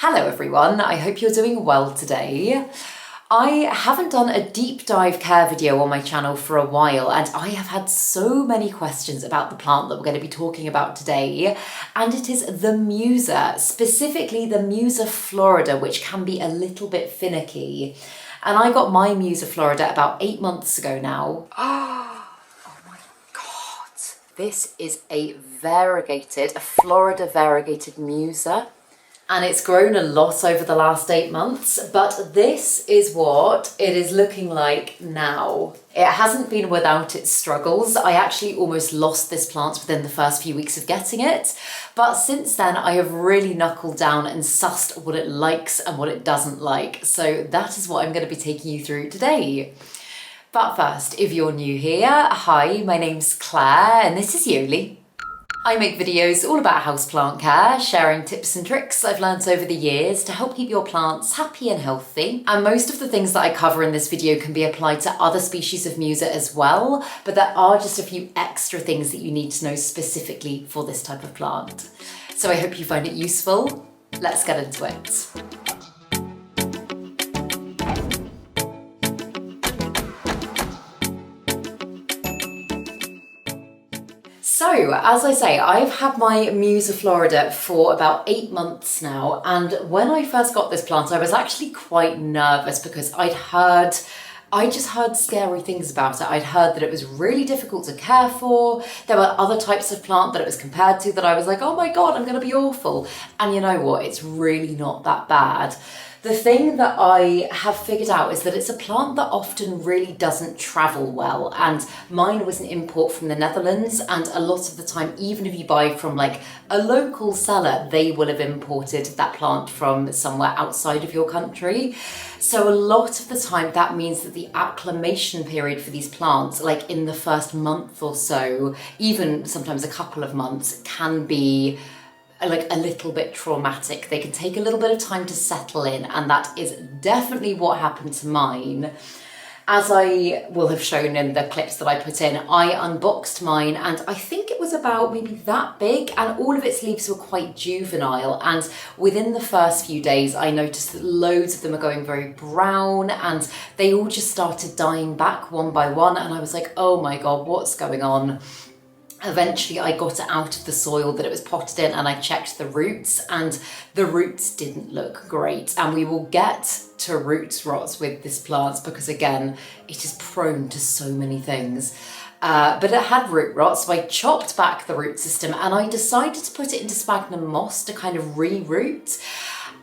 Hello everyone, I hope you're doing well today. I haven't done a deep dive care video on my channel for a while, and I have had so many questions about the plant that we're going to be talking about today, and it is the Musa, specifically the Musa florida, which can be a little bit finicky. And I got my Musa florida about 8 months ago now. Oh my god, this is a Florida variegated Musa. And it's grown a lot over the last 8 months, but this is what it is looking like now. It hasn't been without its struggles. I actually almost lost this plant within the first few weeks of getting it, but since then I have really knuckled down and sussed what it likes and what it doesn't like. So that is what I'm going to be taking you through today. But first, if you're new here, hi, my name's Claire and this is Yoli. I make videos all about houseplant care, sharing tips and tricks I've learnt over the years to help keep your plants happy and healthy. And most of the things that I cover in this video can be applied to other species of Musa as well, but there are just a few extra things that you need to know specifically for this type of plant. So I hope you find it useful. Let's get into it. So, as I say, I've had my Musa florida for about 8 months now, and when I first got this plant I was actually quite nervous because I just heard scary things about it. I'd heard that it was really difficult to care for. There were other types of plant that it was compared to that I was like, oh my god, I'm going to be awful. And you know what, it's really not that bad. The thing that I have figured out is that it's a plant that often really doesn't travel well, and mine was an import from the Netherlands, and a lot of the time, even if you buy from like a local seller, they will have imported that plant from somewhere outside of your country. So a lot of the time that means that the acclimation period for these plants, like in the first month or so, even sometimes a couple of months, can be like a little bit traumatic. They can take a little bit of time to settle in, and that is definitely what happened to mine. As I will have shown in the clips that I put in, I unboxed mine and I think it was about maybe that big, and all of its leaves were quite juvenile, and within the first few days I noticed that loads of them are going very brown and they all just started dying back one by one, and I was like, oh my god, what's going on? Eventually I got it out of the soil that it was potted in and I checked the roots, and the roots didn't look great. And we will get to root rots with this plant because again, it is prone to so many things. But it had root rot, so I chopped back the root system and I decided to put it into sphagnum moss to kind of re-root.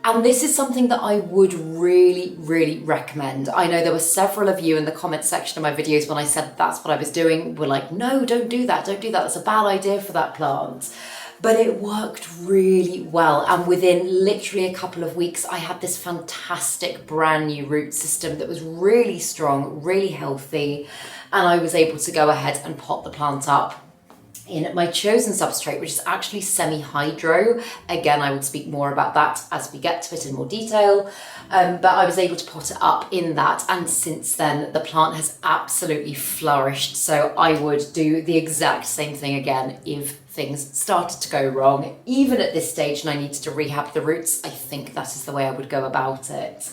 And this is something that I would really, really recommend. I know there were several of you in the comment section of my videos when I said that's what I was doing, were like, no, don't do that, that's a bad idea for that plant. But it worked really well, and within literally a couple of weeks I had this fantastic brand new root system that was really strong, really healthy, and I was able to go ahead and pot the plant up in my chosen substrate, which is actually semi-hydro. Again, I will speak more about that as we get to it in more detail, but I was able to pot it up in that, and since then the plant has absolutely flourished. So I would do the exact same thing again if things started to go wrong. Even at this stage and I needed to rehab the roots, I think that is the way I would go about it.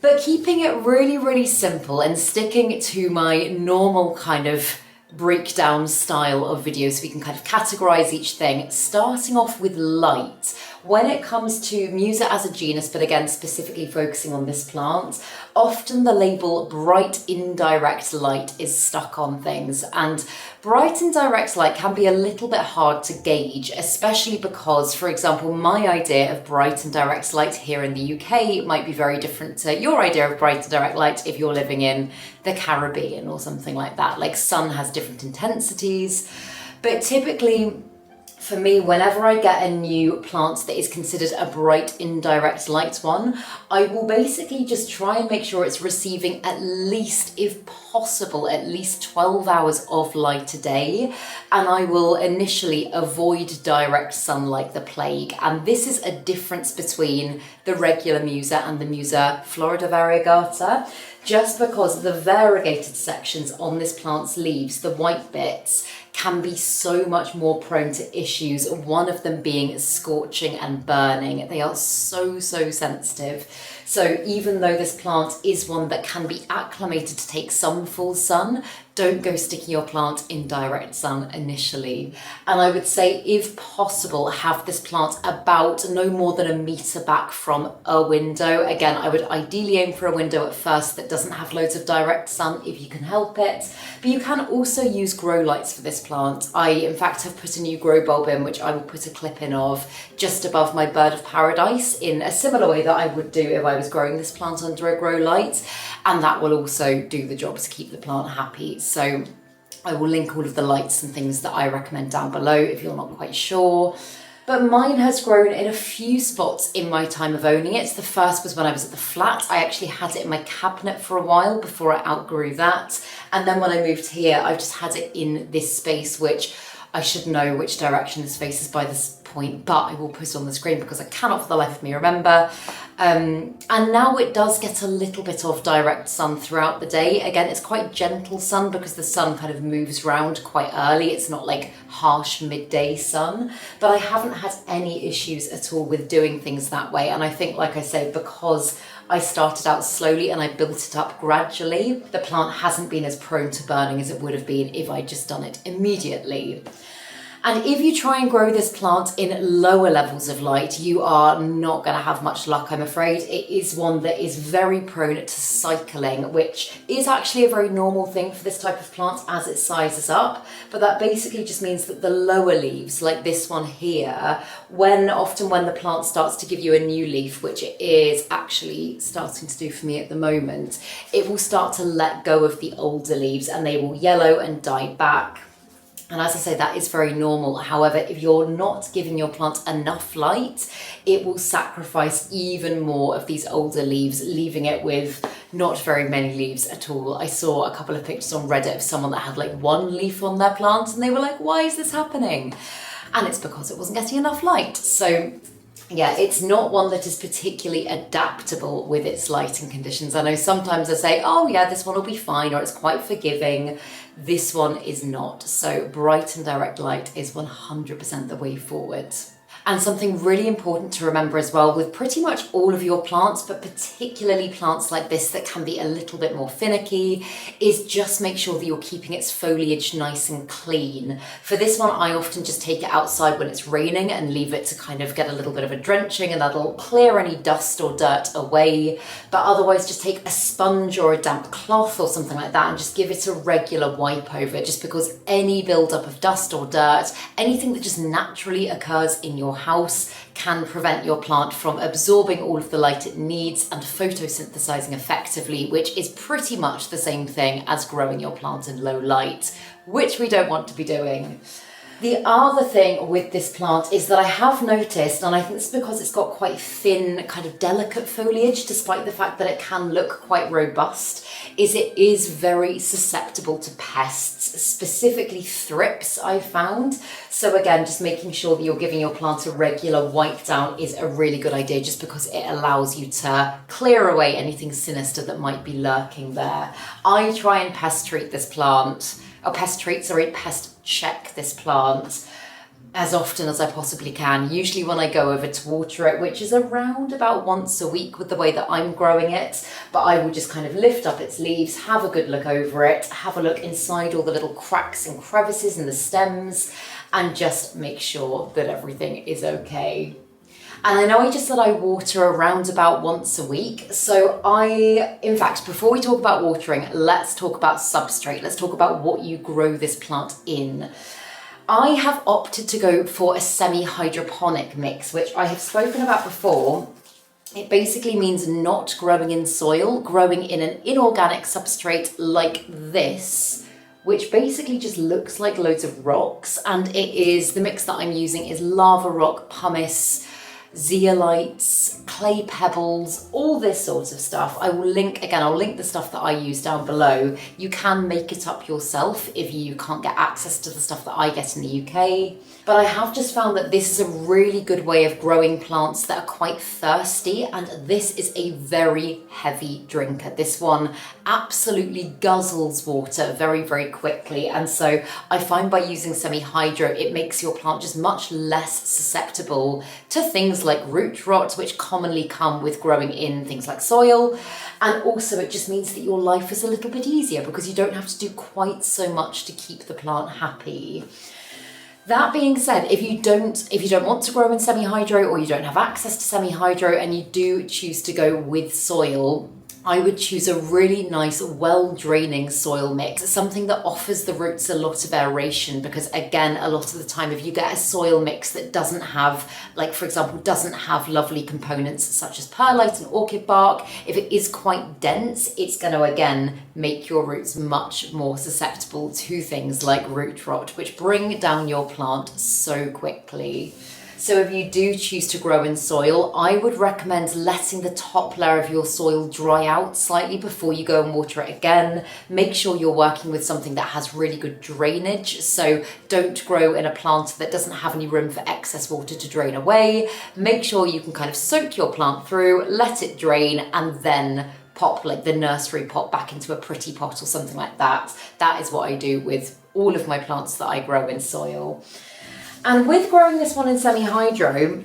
But keeping it really, really simple and sticking to my normal kind of breakdown style of videos so we can kind of categorize each thing, starting off with light. When it comes to Musa as a genus, but again specifically focusing on this plant, often the label bright indirect light is stuck on things, and bright indirect light can be a little bit hard to gauge, especially because, for example, my idea of bright indirect light here in the UK might be very different to your idea of bright indirect light if you're living in the Caribbean or something like that. Like, sun has different intensities, but typically for me, whenever I get a new plant that is considered a bright indirect light one, I will basically just try and make sure it's receiving at least, if possible, at least 12 hours of light a day. And I will initially avoid direct sun like the plague. And this is a difference between the regular Musa and the Musa florida variegata, just because the variegated sections on this plant's leaves, the white bits, can be so much more prone to issues, one of them being scorching and burning. They are so sensitive. So even though this plant is one that can be acclimated to take some full sun, don't go sticking your plant in direct sun initially. And I would say, if possible, have this plant about no more than 1 meter back from a window. Again, I would ideally aim for a window at first that doesn't have loads of direct sun if you can help it. But you can also use grow lights for this plant. I, in fact, have put a new grow bulb in, which I will put a clip in of, just above my bird of paradise, in a similar way that I would do if I was growing this plant under a grow light. And that will also do the job to keep the plant happy. So I will link all of the lights and things that I recommend down below if you're not quite sure. But mine has grown in a few spots in my time of owning it. The first was when I was at the flat. I actually had it in my cabinet for a while before I outgrew that. And then when I moved here, I've just had it in this space, which I should know which direction this faces by this point, but I will put it on the screen because I cannot for the life of me remember. And now it does get a little bit of direct sun throughout the day. Again, it's quite gentle sun because the sun kind of moves round quite early. It's not like harsh midday sun, but I haven't had any issues at all with doing things that way. And I think, like I say, because I started out slowly and I built it up gradually, the plant hasn't been as prone to burning as it would have been if I'd just done it immediately. And if you try and grow this plant in lower levels of light, you are not going to have much luck, I'm afraid. It is one that is very prone to cycling, which is actually a very normal thing for this type of plant as it sizes up. But that basically just means that the lower leaves, like this one here, often when the plant starts to give you a new leaf, which it is actually starting to do for me at the moment, it will start to let go of the older leaves and they will yellow and die back. And as I say, that is very normal. However, if you're not giving your plant enough light, it will sacrifice even more of these older leaves, leaving it with not very many leaves at all. I saw a couple of pictures on Reddit of someone that had like 1 leaf on their plant and they were like, why is this happening? And it's because it wasn't getting enough light. So yeah, it's not one that is particularly adaptable with its lighting conditions. I know sometimes I say, oh yeah, this one will be fine, or it's quite forgiving. This one is not. So bright and direct light is 100% the way forward. And something really important to remember as well with pretty much all of your plants, but particularly plants like this that can be a little bit more finicky, is just make sure that you're keeping its foliage nice and clean. For this one, I often just take it outside when it's raining and leave it to kind of get a little bit of a drenching, and that'll clear any dust or dirt away. But otherwise, just take a sponge or a damp cloth or something like that and just give it a regular wipe over, just because any buildup of dust or dirt, anything that just naturally occurs in your house, can prevent your plant from absorbing all of the light it needs and photosynthesizing effectively, which is pretty much the same thing as growing your plant in low light, which we don't want to be doing. The other thing with this plant is that I have noticed, and I think it's because it's got quite thin, kind of delicate foliage, despite the fact that it can look quite robust, is it is very susceptible to pests, specifically thrips, I've found. So again, just making sure that you're giving your plant a regular wipe down is a really good idea, just because it allows you to clear away anything sinister that might be lurking there. I try and pest check this plant as often as I possibly can, usually when I go over to water it, which is around about once a week with the way that I'm growing it. But I will just kind of lift up its leaves, have a good look over it, have a look inside all the little cracks and crevices in the stems, and just make sure that everything is okay. And I know I just said I water around about once a week. So in fact, before we talk about watering, let's talk about substrate. Let's talk about what you grow this plant in. I have opted to go for a semi-hydroponic mix, which I have spoken about before. It basically means not growing in soil, growing in an inorganic substrate like this, which basically just looks like loads of rocks. And the mix that I'm using is lava rock, pumice, zeolites, clay pebbles, all this sort of stuff. I will link, again, I'll link the stuff that I use down below. You can make it up yourself if you can't get access to the stuff that I get in the UK. But I have just found that this is a really good way of growing plants that are quite thirsty, and this is a very heavy drinker. This one absolutely guzzles water very, very quickly, and so I find by using semi-hydro it makes your plant just much less susceptible to things like root rot, which commonly come with growing in things like soil, and also it just means that your life is a little bit easier because you don't have to do quite so much to keep the plant happy. That being said, if you don't want to grow in semi-hydro, or you don't have access to semi-hydro and you do choose to go with soil, I would choose a really nice, well-draining soil mix, something that offers the roots a lot of aeration, because again, a lot of the time, if you get a soil mix that doesn't have, like for example, doesn't have lovely components such as perlite and orchid bark, if it is quite dense, it's going to again make your roots much more susceptible to things like root rot, which bring down your plant so quickly. So if you do choose to grow in soil, I would recommend letting the top layer of your soil dry out slightly before you go and water it again. Make sure you're working with something that has really good drainage. So don't grow in a plant that doesn't have any room for excess water to drain away. Make sure you can kind of soak your plant through, let it drain, and then pop like the nursery pot back into a pretty pot or something like that. That is what I do with all of my plants that I grow in soil. And with growing this one in semi-hydro,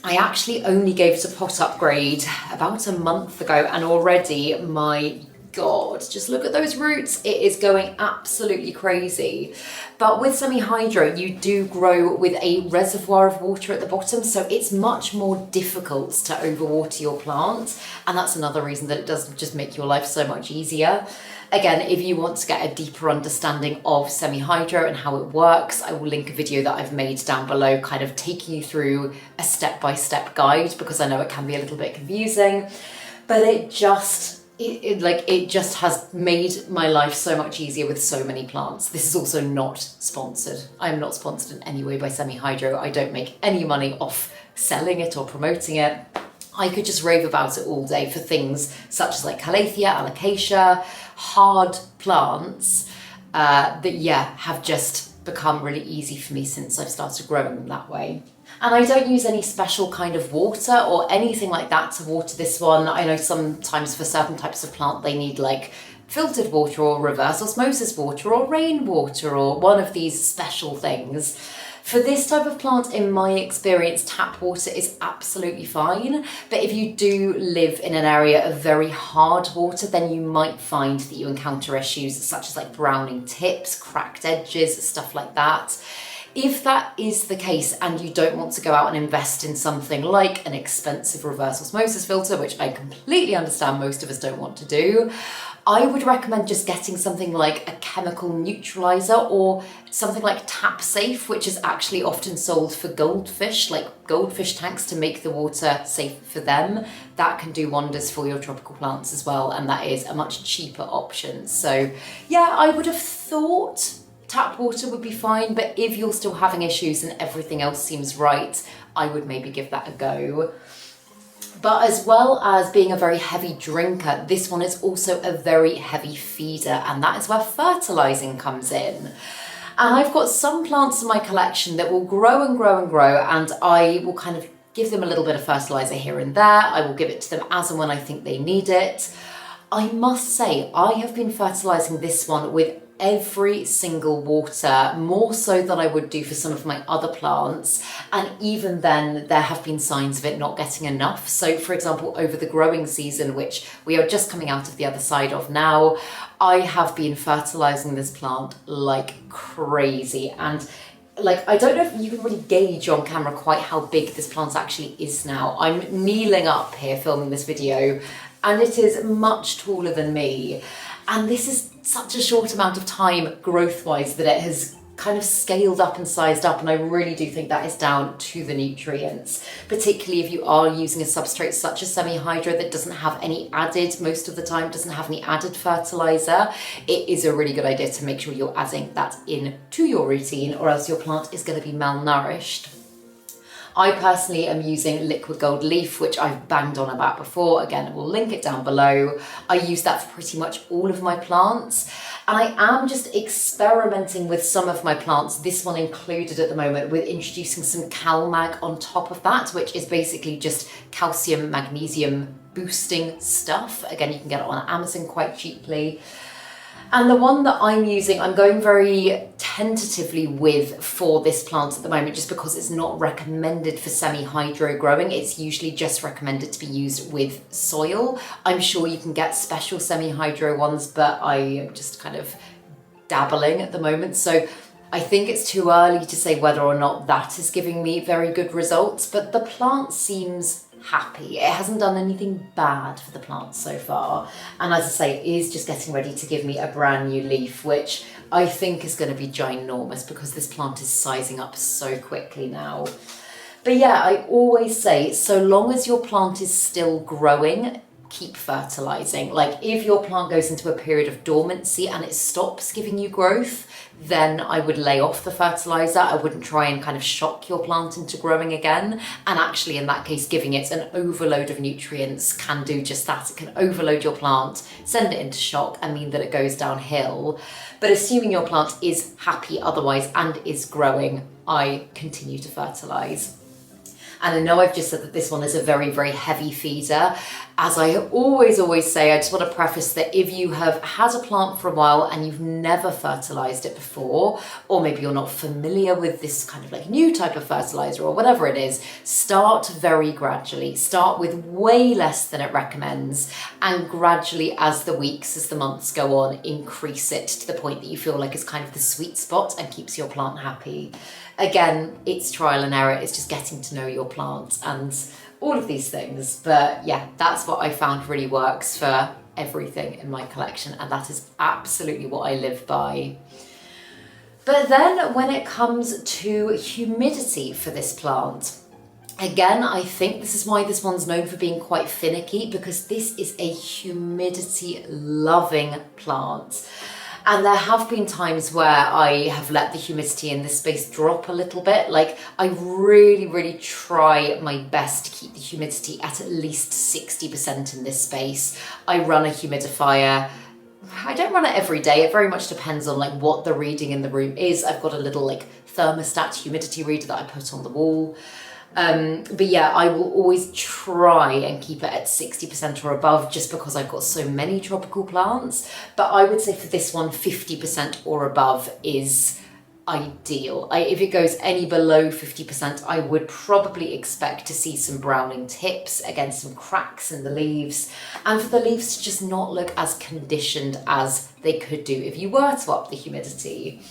I actually only gave it a pot upgrade about a month ago, and already, my God, just look at those roots. It is going absolutely crazy. But with semi-hydro, you do grow with a reservoir of water at the bottom, so it's much more difficult to overwater your plant. And that's another reason that it does just make your life so much easier. Again, if you want to get a deeper understanding of semi-hydro and how it works, I will link a video that I've made down below, kind of taking you through a step-by-step guide, because I know it can be a little bit confusing, but it just has made my life so much easier with so many plants. This is also not sponsored. I am not sponsored in any way by semi-hydro. I don't make any money off selling it or promoting it. I could just rave about it all day for things such as like Calathea, Alocasia, hard plants that have just become really easy for me since I've started growing them that way. And I don't use any special kind of water or anything like that to water this one. I know sometimes for certain types of plant they need like filtered water or reverse osmosis water or rainwater or one of these special things. For this type of plant, in my experience, tap water is absolutely fine. But if you do live in an area of very hard water, then you might find that you encounter issues such as like browning tips, cracked edges, stuff like that. If that is the case and you don't want to go out and invest in something like an expensive reverse osmosis filter, which I completely understand most of us don't want to do, I would recommend just getting something like a chemical neutralizer or something like Tap Safe, which is actually often sold for goldfish, like goldfish tanks to make the water safe for them. That can do wonders for your tropical plants as well, and that is a much cheaper option. So yeah, I would have thought tap water would be fine, but if you're still having issues and everything else seems right, I would maybe give that a go. But as well as being a very heavy drinker, this one is also a very heavy feeder, and that is where fertilizing comes in. And I've got some plants in my collection that will grow and grow and grow, and I will kind of give them a little bit of fertilizer here and there. I will give it to them as and when I think they need it. I must say, I have been fertilizing this one with every single water, more so than I would do for some of my other plants, and even then there have been signs of it not getting enough. So for example, over the growing season, which we are just coming out of the other side of now, I have been fertilizing this plant like crazy, and like, I don't know if you can really gauge on camera quite how big this plant actually is now. I'm kneeling up here filming this video and it is much taller than me. And this is such a short amount of time growth-wise that it has kind of scaled up and sized up, and I really do think that is down to the nutrients, particularly if you are using a substrate such as semi-hydro that doesn't have any added, most of the time doesn't have any added fertilizer. It is a really good idea to make sure you're adding that in to your routine, or else your plant is going to be malnourished. I personally am using liquid gold leaf, which I've banged on about before. Again, we'll link it down below. I use that for pretty much all of my plants. And I am just experimenting with some of my plants, this one included at the moment, with introducing some CalMag on top of that, which is basically just calcium, magnesium boosting stuff. Again, you can get it on Amazon quite cheaply. And the one that I'm using, I'm going very tentatively with for this plant at the moment, just because it's not recommended for semi-hydro growing. It's usually just recommended to be used with soil. I'm sure you can get special semi-hydro ones, but I am just kind of dabbling at the moment. So I think it's too early to say whether or not that is giving me very good results, but the plant seems happy. It hasn't done anything bad for the plant so far. And as I say, it is just getting ready to give me a brand new leaf, which I think is going to be ginormous because this plant is sizing up so quickly now. But yeah, I always say, so long as your plant is still growing, keep fertilizing. Like if your plant goes into a period of dormancy and it stops giving you growth, then I would lay off the fertilizer. I wouldn't try and kind of shock your plant into growing again. And actually in that case, giving it an overload of nutrients can do just that. It can overload your plant, send it into shock and mean that it goes downhill. But assuming your plant is happy otherwise and is growing, I continue to fertilize. And I know I've just said that this one is a very, very heavy feeder. As I always say, I just want to preface that if you have had a plant for a while and you've never fertilized it before, or maybe you're not familiar with this kind of like new type of fertilizer or whatever it is, start very gradually. Start with way less than it recommends, and gradually as the weeks, as the months go on, increase it to the point that you feel like it's kind of the sweet spot and keeps your plant happy. Again, it's trial and error. It's just getting to know your plant and all of these things. But yeah, that's what I found really works for everything in my collection. And that is absolutely what I live by. But then when it comes to humidity for this plant, again, I think this is why this one's known for being quite finicky, because this is a humidity loving plant. And there have been times where I have let the humidity in this space drop a little bit. Like I really try my best to keep the humidity at least 60% in this space. I run a humidifier. I don't run it every day. It very much depends on like what the reading in the room is. I've got a little like thermostat humidity reader that I put on the wall. But yeah, I will always try and keep it at 60% or above just because I've got so many tropical plants. But I would say for this one, 50% or above is ideal. If it goes any below 50%, I would probably expect to see some browning tips, again, some cracks in the leaves, and for the leaves to just not look as conditioned as they could do if you were to up the humidity.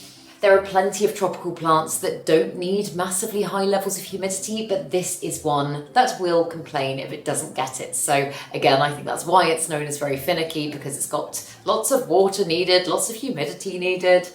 There are plenty of tropical plants that don't need massively high levels of humidity, but this is one that will complain if it doesn't get it. So again, I think that's why it's known as very finicky, because it's got lots of water needed, lots of humidity needed.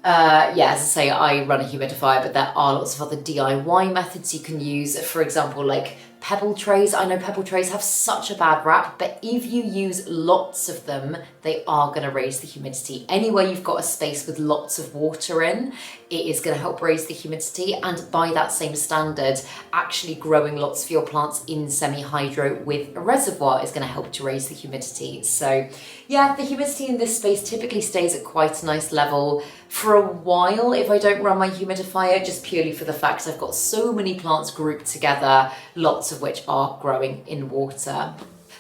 Yeah, as I say, I run a humidifier, but there are lots of other DIY methods you can use. For example, like pebble trays. I know pebble trays have such a bad rap, but if you use lots of them, they are going to raise the humidity. Anywhere you've got a space with lots of water in, it is going to help raise the humidity. And by that same standard, actually growing lots of your plants in semi-hydro with a reservoir is going to help to raise the humidity. So yeah, the humidity in this space typically stays at quite a nice level for a while if I don't run my humidifier, just purely for the fact I've got so many plants grouped together, lots of which are growing in water.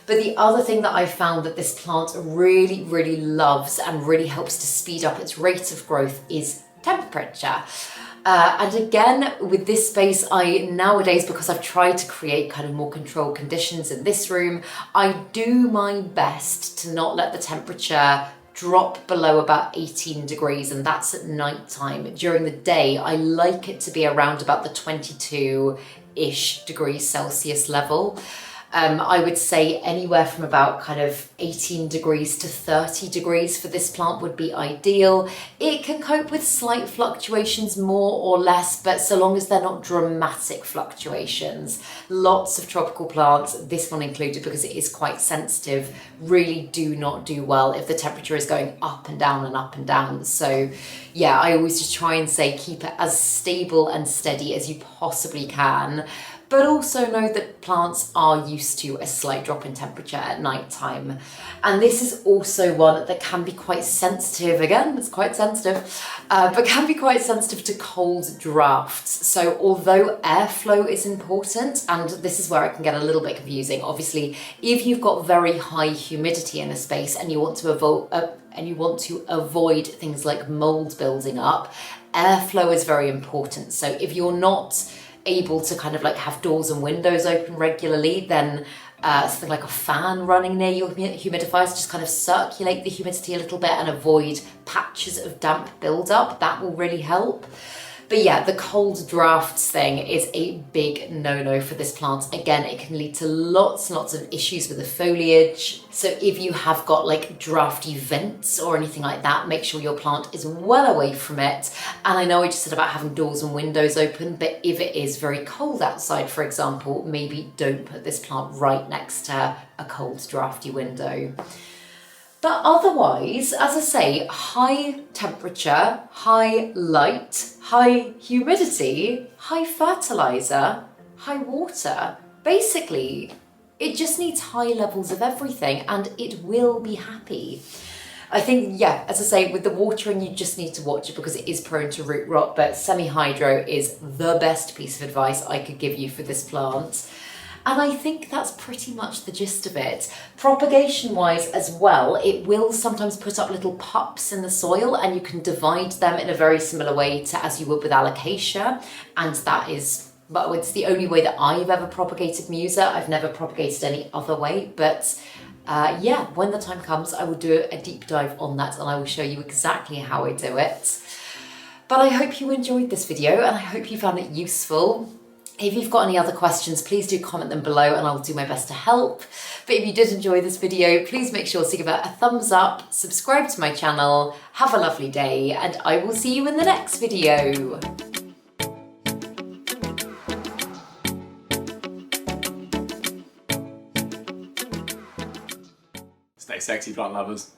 But the other thing that I found that this plant really loves and really helps to speed up its rate of growth is temperature. And again, with this space, I nowadays, because I've tried to create kind of more controlled conditions in this room, I do my best to not let the temperature drop below about 18 degrees, and that's at night time. During the day, I like it to be around about the 22-ish degrees Celsius level. I would say anywhere from about kind of 18 degrees to 30 degrees for this plant would be ideal. It can cope with slight fluctuations more or less, but so long as they're not dramatic fluctuations. Lots of tropical plants, this one included because it is quite sensitive, really do not do well if the temperature is going up and down and up and down. So yeah, I always just try and say keep it as stable and steady as you possibly can. But also know that plants are used to a slight drop in temperature at night time. And this is also one that can be quite sensitive, again, it's quite sensitive, but can be quite sensitive to cold drafts. So although airflow is important, and this is where it can get a little bit confusing, obviously, if you've got very high humidity in a space and you want to avoid things like mold building up, airflow is very important. So if you're not able to kind of like have doors and windows open regularly, then something like a fan running near your humidifiers just kind of circulate the humidity a little bit and avoid patches of damp buildup. That will really help. But yeah, the cold drafts thing is a big no-no for this plant. Again, it can lead to lots and lots of issues with the foliage. So if you have got like drafty vents or anything like that, make sure your plant is well away from it. And I know I just said about having doors and windows open, but if it is very cold outside, for example, maybe don't put this plant right next to a cold drafty window. But otherwise, as I say, high temperature, high light, high humidity, high fertilizer, high water. Basically, it just needs high levels of everything and it will be happy. I think, yeah, as I say, with the watering, you just need to watch it because it is prone to root rot, but semi-hydro is the best piece of advice I could give you for this plant. And I think that's pretty much the gist of it. Propagation-wise as well, it will sometimes put up little pups in the soil and you can divide them in a very similar way to as you would with alocasia. And that is, well, it's the only way that I've ever propagated Musa. I've never propagated any other way, but yeah, when the time comes, I will do a deep dive on that and I will show you exactly how I do it. But I hope you enjoyed this video and I hope you found it useful. If you've got any other questions, please do comment them below and I'll do my best to help. But if you did enjoy this video, please make sure to give it a thumbs up, subscribe to my channel, have a lovely day, and I will see you in the next video. Stay sexy, plant lovers.